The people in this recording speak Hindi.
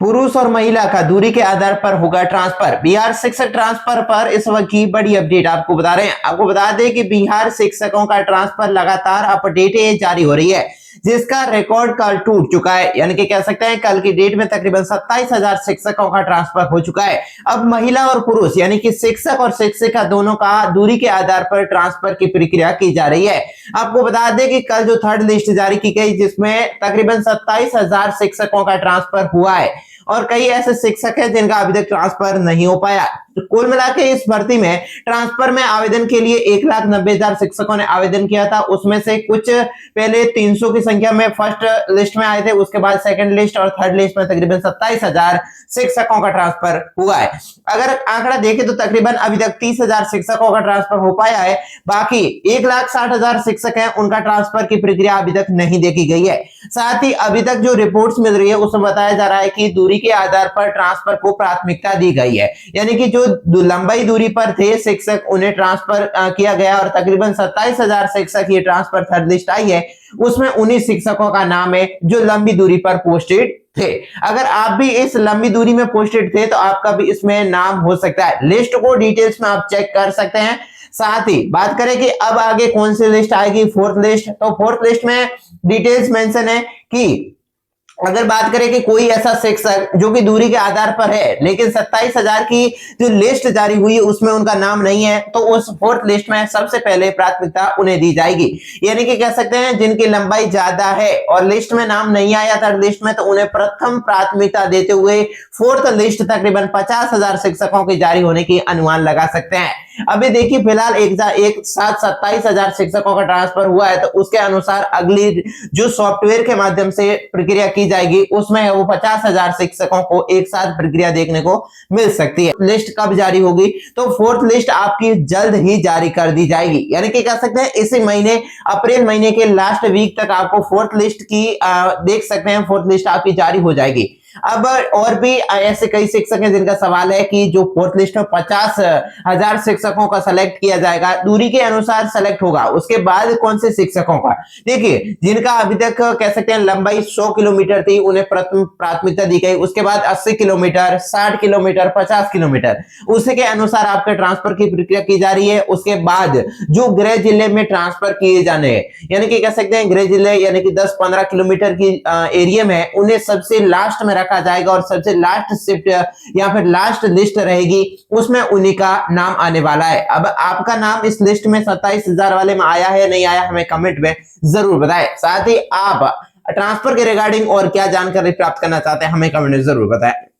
पुरुष और महिला का दूरी के आधार पर होगा ट्रांसफर। बिहार शिक्षक ट्रांसफर पर इस वक्त की बड़ी अपडेट आपको बता रहे हैं। आपको बता दें कि बिहार शिक्षकों का ट्रांसफर लगातार अपडेट जारी हो रही है, जिसका रिकॉर्ड कल टूट चुका है। यानी कि कह सकते हैं कल की डेट में तकरीबन 27,000 शिक्षकों का ट्रांसफर हो चुका है। अब महिला और पुरुष यानी कि शिक्षक और शिक्षिका दोनों का दूरी के आधार पर ट्रांसफर की प्रक्रिया की जा रही है। आपको बता दें कि कल जो थर्ड लिस्ट जारी की गई, जिसमें तकरीबन 27,000 शिक्षकों का ट्रांसफर हुआ है और कई ऐसे शिक्षक हैं जिनका अभी तक ट्रांसफर नहीं हो पाया। तो कुल मिलाकर इस भर्ती में ट्रांसफर में आवेदन के लिए 1,90,000 शिक्षकों ने आवेदन किया था। उसमें से कुछ पहले 300 की संख्या में फर्स्ट लिस्ट में आए थे, उसके बाद सेकंड लिस्ट और थर्ड लिस्ट में तकरीबन 27,000 शिक्षकों का ट्रांसफर हुआ है। अगर आंकड़ा देखें तो तकरीबन अभी तक 30,000 शिक्षकों का ट्रांसफर हो पाया है। बाकी 1,60,000 शिक्षक हैं, उनका ट्रांसफर की प्रक्रिया अभी तक नहीं देखी गई है। साथ ही अभी तक जो रिपोर्ट्स मिल रही है उसमें बताया जा रहा है कि दूरी के आधार पर ट्रांसफर को प्राथमिकता दी गई है। यानी कि जो लंबाई दूरी पर थे शिक्षक, उन्हें ट्रांसफर किया गया और तकरीबन 27,000 शिक्षक ये ट्रांसफर थर्ड लिस्ट आई है, उसमें 19 शिक्षकों का नाम है जो लंबी दूरी पर पोस्टेड थे। अगर आप भी इस लंबी दूरी में पोस्टेड थे तो आपका भी इसमें नाम हो सकता है। लिस्ट को डिटेल्स में आप चेक कर सकते हैं। साथ ही बात करें कि अब आगे कौन सी लिस्ट आएगी, फोर्थ लिस्ट। तो फोर्थ लिस्ट में डिटेल्स मेंशन है कि अगर बात करें कि कोई ऐसा शिक्षक जो कि दूरी के आधार पर है लेकिन 27,000 की जो लिस्ट जारी हुई है उसमें उनका नाम नहीं है, तो उस फोर्थ लिस्ट में सबसे पहले प्राथमिकता उन्हें दी जाएगी। यानी कि कह सकते हैं जिनकी लंबाई ज्यादा है और लिस्ट में नाम नहीं आया थर्ड लिस्ट में, तो उन्हें प्रथम प्राथमिकता देते हुए फोर्थ लिस्ट तकरीबन 50,000 शिक्षकों की जारी होने की अनुमान लगा सकते हैं। अभी देखिए फिलहाल एक साथ 27,000 शिक्षकों का ट्रांसफर हुआ है, तो उसके अनुसार अगली जो सॉफ्टवेयर के माध्यम से प्रक्रिया की जाएगी उसमें वो 50,000 शिक्षकों को एक साथ प्रक्रिया देखने को मिल सकती है। लिस्ट कब जारी होगी, तो फोर्थ लिस्ट आपकी जल्द ही जारी कर दी जाएगी। यानी कि कह सकते हैं इसी महीने अप्रैल महीने के लास्ट वीक तक आपको फोर्थ लिस्ट की देख सकते हैं, फोर्थ लिस्ट आपकी जारी हो जाएगी। अब और भी ऐसे कई शिक्षक हैं जिनका सवाल है कि जो फोर्थ लिस्ट में 50,000 शिक्षकों का सेलेक्ट किया जाएगा, दूरी के अनुसार सेलेक्ट होगा, उसके बाद कौन से शिक्षकों का। देखिए जिनका अभी तक कह सकते हैं लंबाई 100 किलोमीटर थी उन्हें प्रथम प्राथमिकता दी गई, उसके बाद 80 किलोमीटर, 60 किलोमीटर, 50 किलोमीटर, उसी के अनुसार आपके ट्रांसफर की प्रक्रिया की जा रही है। उसके बाद जो गृह जिले में ट्रांसफर किए जाने हैं, यानी कि कह सकते हैं गृह जिले यानी कि 10-15 किलोमीटर की एरिया में, उन्हें सबसे लास्ट में रखा जाएगा और सबसे लास्ट शिफ्ट या फिर लास्ट लिस्ट रहेगी, उसमें उन्हीं का नाम आने वाला है। अब आपका नाम इस लिस्ट में 27,000 वाले में आया है नहीं आया, हमें कमेंट में जरूर बताएं। साथ ही आप ट्रांसफर के रिगार्डिंग और क्या जानकारी प्राप्त करना चाहते हैं हमें कमेंट में जरूर बताएं।